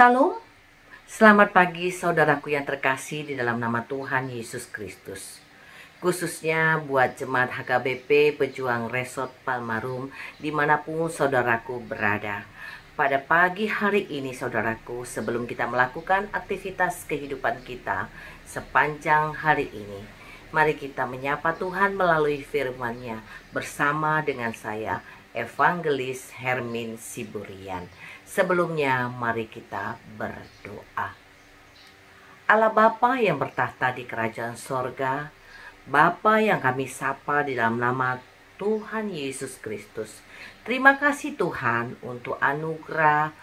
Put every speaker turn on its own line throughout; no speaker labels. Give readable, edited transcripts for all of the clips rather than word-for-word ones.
Shalom, selamat pagi saudaraku yang terkasih di dalam nama Tuhan Yesus Kristus. Khususnya buat jemaat HKBP Pejuang Resort Palmarum dimanapun saudaraku berada. Pada pagi hari ini saudaraku, sebelum kita melakukan aktivitas kehidupan kita sepanjang hari ini, mari kita menyapa Tuhan melalui firman-Nya bersama dengan saya, Evangelis Hermin Siburian. Sebelumnya mari kita berdoa. Allah Bapa yang bertahta di kerajaan sorga, Bapa yang kami sapa di dalam nama Tuhan Yesus Kristus. Terima kasih Tuhan untuk anugerah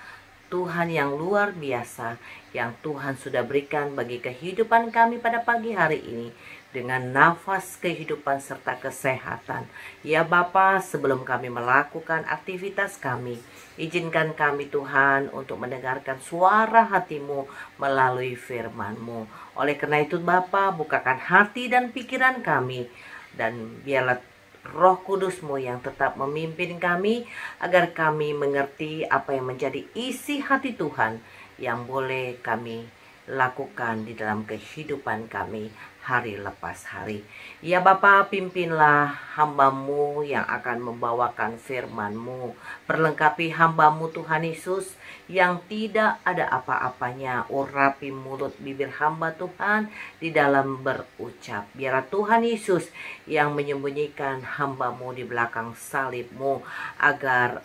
Tuhan yang luar biasa yang Tuhan sudah berikan bagi kehidupan kami pada pagi hari ini dengan nafas kehidupan serta kesehatan. Ya Bapa, sebelum kami melakukan aktivitas kami, izinkan kami Tuhan untuk mendengarkan suara hati-Mu melalui firman-Mu. Oleh karena itu Bapa, bukakan hati dan pikiran kami, dan biarlah Roh Kudus-Mu yang tetap memimpin kami agar kami mengerti apa yang menjadi isi hati Tuhan yang boleh kami lakukan di dalam kehidupan kami hari lepas hari. Ya Bapa, pimpinlah hamba-Mu yang akan membawakan firman-Mu. Perlengkapi hamba-Mu Tuhan Yesus yang tidak ada apa-apanya. Urapi mulut bibir hamba Tuhan di dalam berucap. Biarlah Tuhan Yesus yang menyembunyikan hamba-Mu di belakang salib-Mu, agar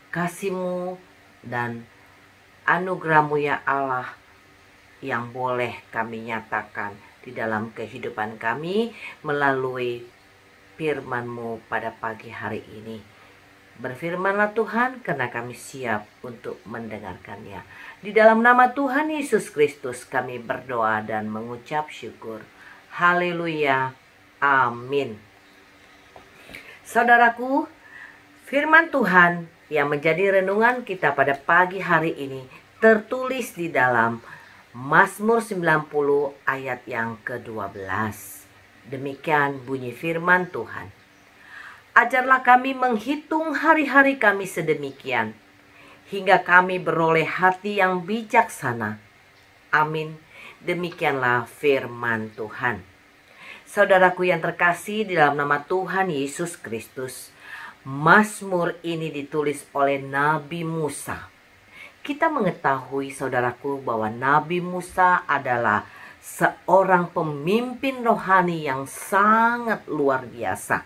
kasih-Mu dan anugerah-Mu ya Allah yang boleh kami nyatakan di dalam kehidupan kami melalui firman-Mu pada pagi hari ini. Berfirmanlah Tuhan, karena kami siap untuk mendengarkannya. Di dalam nama Tuhan Yesus Kristus kami berdoa dan mengucap syukur. Haleluya. Amin. Saudaraku, firman Tuhan yang menjadi renungan kita pada pagi hari ini tertulis di dalam Mazmur 90 ayat yang ke-12. Demikian bunyi firman Tuhan. Ajarlah kami menghitung hari-hari kami sedemikian, hingga kami beroleh hati yang bijaksana. Amin. Demikianlah firman Tuhan. Saudaraku yang terkasih di dalam nama Tuhan Yesus Kristus, Mazmur ini ditulis oleh Nabi Musa. Kita mengetahui saudaraku bahwa Nabi Musa adalah seorang pemimpin rohani yang sangat luar biasa.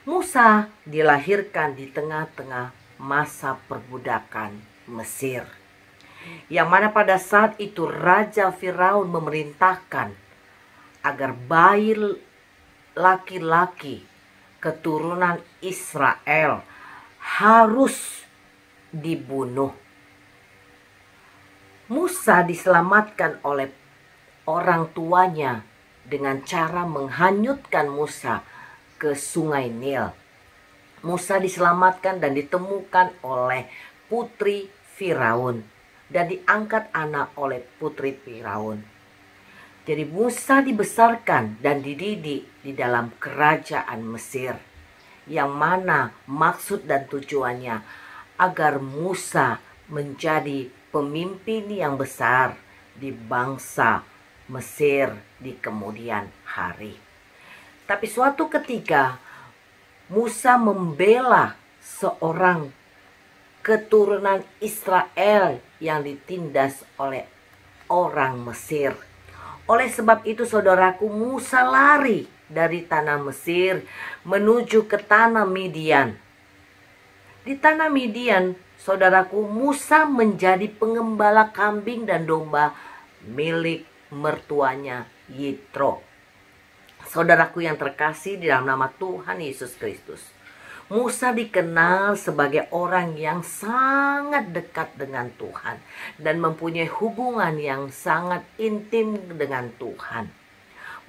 Musa dilahirkan di tengah-tengah masa perbudakan Mesir, yang mana pada saat itu Raja Firaun memerintahkan agar bayi laki-laki keturunan Israel harus dibunuh. Musa diselamatkan oleh orang tuanya dengan cara menghanyutkan Musa ke sungai Nil. Musa diselamatkan dan ditemukan oleh putri Firaun dan diangkat anak oleh putri Firaun. Jadi Musa dibesarkan dan dididik di dalam kerajaan Mesir, yang mana maksud dan tujuannya agar Musa menjadi pemimpin yang besar di bangsa Mesir di kemudian hari. Tapi suatu ketika Musa membela seorang keturunan Israel yang ditindas oleh orang Mesir. Oleh sebab itu saudaraku, Musa lari dari tanah Mesir menuju ke tanah Midian. Di tanah Midian, saudaraku, Musa menjadi pengembala kambing dan domba milik mertuanya Yitro. Saudaraku yang terkasih di dalam nama Tuhan Yesus Kristus, Musa dikenal sebagai orang yang sangat dekat dengan Tuhan dan mempunyai hubungan yang sangat intim dengan Tuhan.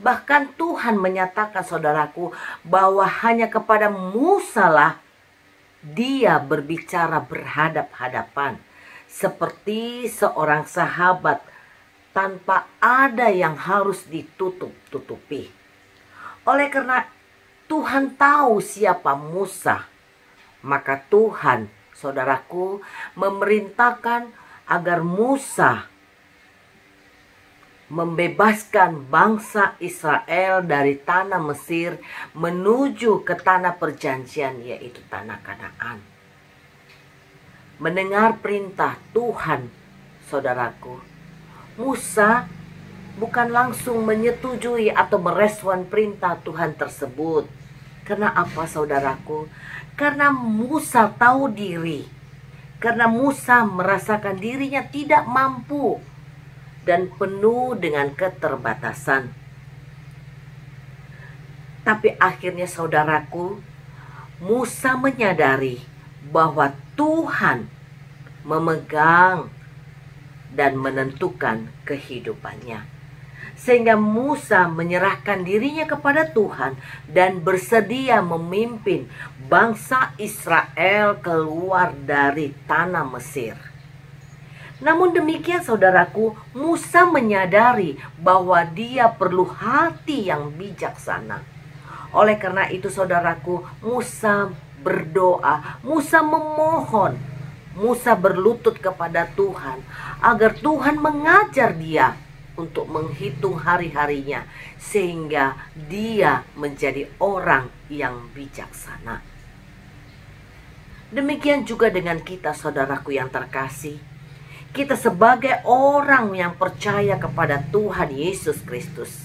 Bahkan Tuhan menyatakan saudaraku bahwa hanya kepada Musa lah Dia berbicara berhadap-hadapan seperti seorang sahabat tanpa ada yang harus ditutup-tutupi. Oleh karena Tuhan tahu siapa Musa, maka Tuhan, saudaraku, memerintahkan agar Musa membebaskan bangsa Israel dari tanah Mesir menuju ke tanah perjanjian, yaitu tanah Kanaan. Mendengar perintah Tuhan, saudaraku, Musa bukan langsung menyetujui atau merespon perintah Tuhan tersebut. Karena apa, saudaraku? Karena Musa tahu diri. Karena Musa merasakan dirinya tidak mampu dan penuh dengan keterbatasan. Tapi akhirnya, saudaraku, Musa menyadari bahwa Tuhan memegang dan menentukan kehidupannya. Sehingga Musa menyerahkan dirinya kepada Tuhan dan bersedia memimpin bangsa Israel keluar dari tanah Mesir. Namun demikian, saudaraku, Musa menyadari bahwa dia perlu hati yang bijaksana. Oleh karena itu, saudaraku, Musa berdoa, Musa memohon, Musa berlutut kepada Tuhan agar Tuhan mengajar dia untuk menghitung hari-harinya sehingga dia menjadi orang yang bijaksana. Demikian juga dengan kita, saudaraku yang terkasih. Kita sebagai orang yang percaya kepada Tuhan Yesus Kristus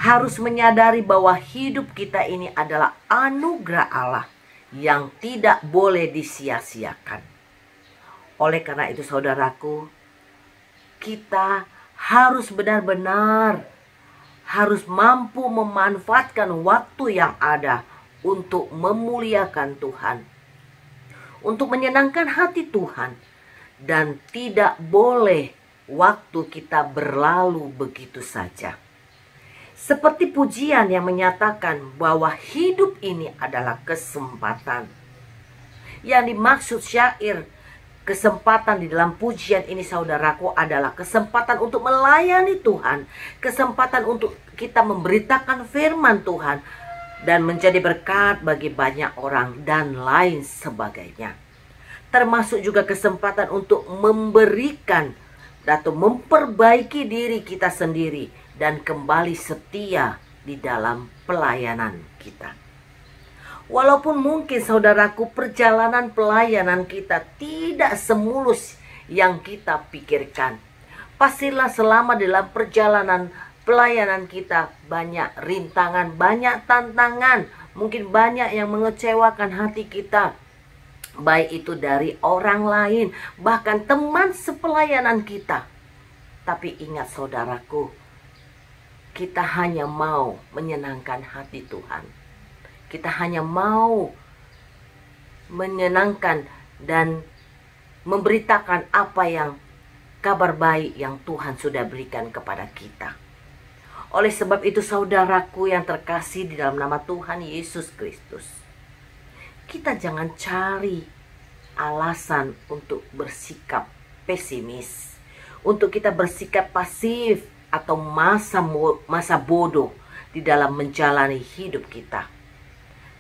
harus menyadari bahwa hidup kita ini adalah anugerah Allah yang tidak boleh disia-siakan. Oleh karena itu, saudaraku, kita harus benar-benar harus mampu memanfaatkan waktu yang ada untuk memuliakan Tuhan, untuk menyenangkan hati Tuhan. Dan tidak boleh waktu kita berlalu begitu saja. Seperti pujian yang menyatakan bahwa hidup ini adalah kesempatan. Yang dimaksud syair kesempatan di dalam pujian ini, saudaraku, adalah kesempatan untuk melayani Tuhan. Kesempatan untuk kita memberitakan firman Tuhan dan menjadi berkat bagi banyak orang dan lain sebagainya. Termasuk juga kesempatan untuk memberikan atau memperbaiki diri kita sendiri dan kembali setia di dalam pelayanan kita. Walaupun mungkin, saudaraku, perjalanan pelayanan kita tidak semulus yang kita pikirkan. Pastilah selama dalam perjalanan pelayanan kita banyak rintangan, banyak tantangan, mungkin banyak yang mengecewakan hati kita. Baik itu dari orang lain, bahkan teman sepelayanan kita. Tapi ingat, saudaraku, kita hanya mau menyenangkan hati Tuhan. Kita hanya mau menyenangkan dan memberitakan apa yang kabar baik yang Tuhan sudah berikan kepada kita. Oleh sebab itu, saudaraku yang terkasih di dalam nama Tuhan Yesus Kristus, kita jangan cari alasan untuk bersikap pesimis, untuk kita bersikap pasif atau masa bodoh di dalam menjalani hidup kita.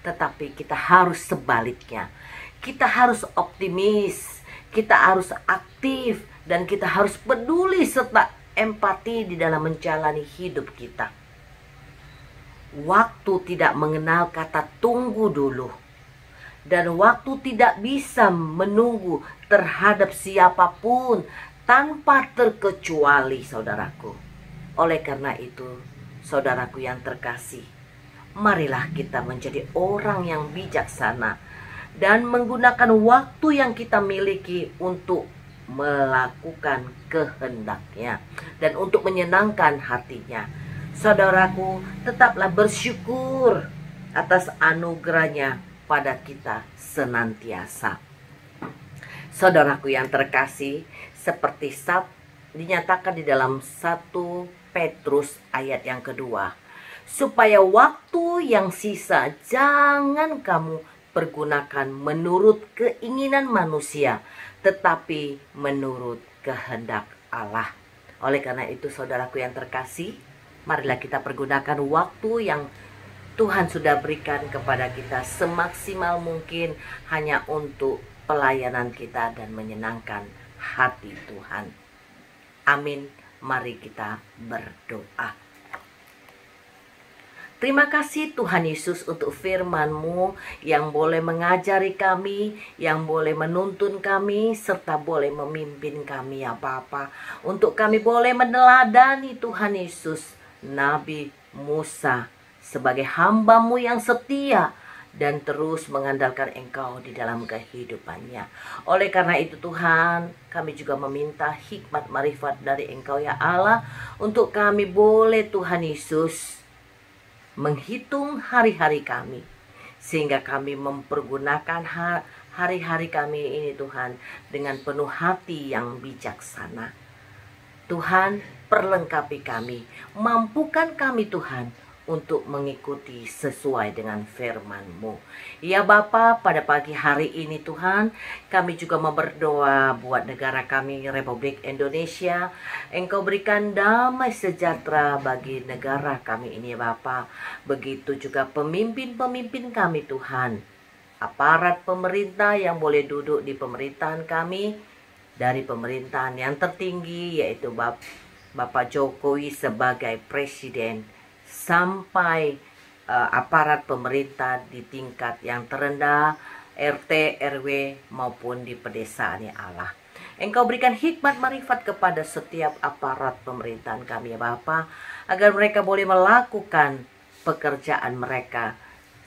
Tetapi kita harus sebaliknya. Kita harus optimis, kita harus aktif, dan kita harus peduli serta empati di dalam menjalani hidup kita. Waktu tidak mengenal kata tunggu dulu. Dan waktu tidak bisa menunggu terhadap siapapun tanpa terkecuali, saudaraku. Oleh karena itu, saudaraku yang terkasih, marilah kita menjadi orang yang bijaksana dan menggunakan waktu yang kita miliki untuk melakukan kehendaknya dan untuk menyenangkan hatinya. Saudaraku, tetaplah bersyukur atas anugerahnya pada kita senantiasa. Saudaraku yang terkasih, seperti dinyatakan di dalam 1 Petrus ayat yang kedua, supaya waktu yang sisa jangan kamu pergunakan menurut keinginan manusia, tetapi menurut kehendak Allah. Oleh karena itu, saudaraku yang terkasih, marilah kita pergunakan waktu yang Tuhan sudah berikan kepada kita semaksimal mungkin hanya untuk pelayanan kita dan menyenangkan hati Tuhan. Amin. Mari kita berdoa. Terima kasih Tuhan Yesus untuk firman-Mu yang boleh mengajari kami, yang boleh menuntun kami, serta boleh memimpin kami ya Bapa. Untuk kami boleh meneladani Tuhan Yesus, Nabi Musa, sebagai hamba-Mu yang setia dan terus mengandalkan Engkau di dalam kehidupannya. Oleh karena itu Tuhan, kami juga meminta hikmat marifat dari Engkau ya Allah, untuk kami boleh Tuhan Yesus menghitung hari-hari kami, sehingga kami mempergunakan hari-hari kami ini Tuhan dengan penuh hati yang bijaksana. Tuhan, perlengkapi kami, mampukan kami Tuhan untuk mengikuti sesuai dengan firman-Mu. Ya Bapa, pada pagi hari ini Tuhan, kami juga mau berdoa buat negara kami, Republik Indonesia. Engkau berikan damai sejahtera bagi negara kami ini ya Bapa. Begitu juga pemimpin-pemimpin kami Tuhan, aparat pemerintah yang boleh duduk di pemerintahan kami, dari pemerintahan yang tertinggi yaitu Bapak Jokowi sebagai presiden, sampai aparat pemerintah di tingkat yang terendah, RT, RW maupun di pedesaan ya Allah. Engkau berikan hikmat marifat kepada setiap aparat pemerintahan kami ya Bapa, agar mereka boleh melakukan pekerjaan mereka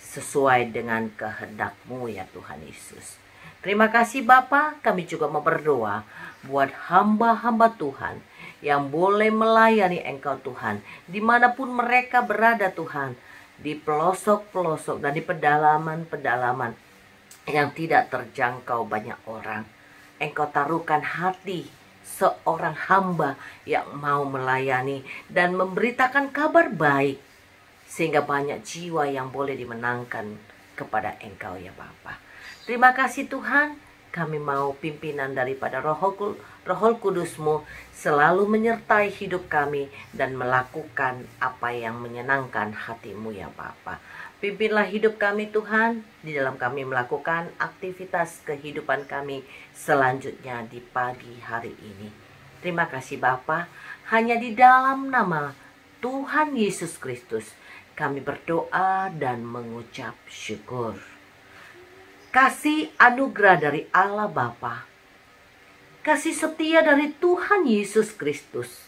sesuai dengan kehendak-Mu ya Tuhan Yesus. Terima kasih Bapa, kami juga mau berdoa buat hamba-hamba Tuhan yang boleh melayani Engkau Tuhan, dimanapun mereka berada Tuhan, di pelosok-pelosok dan di pedalaman-pedalaman yang tidak terjangkau banyak orang. Engkau taruhkan hati seorang hamba yang mau melayani dan memberitakan kabar baik, sehingga banyak jiwa yang boleh dimenangkan kepada Engkau ya Bapa. Terima kasih Tuhan, kami mau pimpinan daripada Roh Kudus-Mu selalu menyertai hidup kami dan melakukan apa yang menyenangkan hati-Mu ya Bapa. Pimpinlah hidup kami Tuhan, di dalam kami melakukan aktivitas kehidupan kami selanjutnya di pagi hari ini. Terima kasih Bapa, hanya di dalam nama Tuhan Yesus Kristus kami berdoa dan mengucap syukur. Kasih anugerah dari Allah Bapa, kasih setia dari Tuhan Yesus Kristus,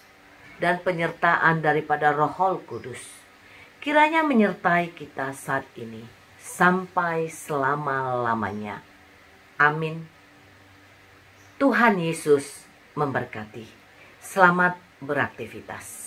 dan penyertaan daripada Roh Kudus kiranya menyertai kita saat ini sampai selama-lamanya. Amin. Tuhan Yesus memberkati. Selamat beraktivitas.